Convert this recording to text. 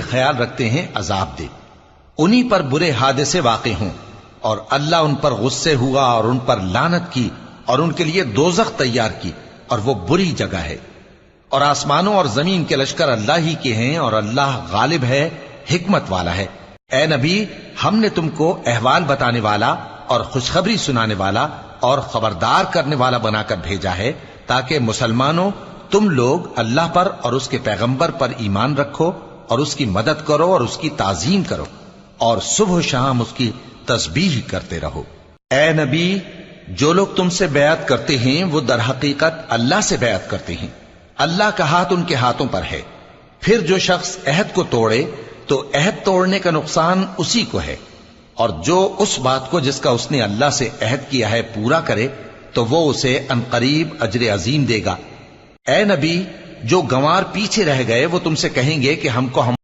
ख्याल रखते हैं अजाब दे, उन्हीं पर बुरे हादसे वाक़े हों और अल्लाह उन पर गुस्से हुआ और उन पर लानत की और उनके लिए दोज़ख तैयार की और वो बुरी जगह है। और आसमानों और जमीन के लश्कर अल्लाह ही के हैं और अल्लाह गालिब है, हिकमत वाला है। ए नबी, हमने तुमको अहवाल बताने वाला और खुशखबरी सुनाने वाला और खबरदार करने वाला बनाकर भेजा है ताकि मुसलमानों तुम लोग अल्लाह पर और उसके पैगंबर पर ईमान रखो और उसकी मदद करो और उसकी ताजीम करो और सुबह शाम उसकी तस्बीह करते रहो। ए नबी, जो लोग तुमसे बैअत करते हैं वो दर हकीकत अल्लाह से बैअत करते हैं, अल्लाह का हाथ उनके हाथों पर है। फिर जो शख्स अहद को तोड़े तो अहद तोड़ने का नुकसान उसी को है, और जो उस बात को जिसका उसने अल्लाह से अहद किया है पूरा करे तो वो उसे अनकरीब अजर अजीम देगा। ए नबी, जो गंवार पीछे रह गए वो तुमसे कहेंगे कि हमको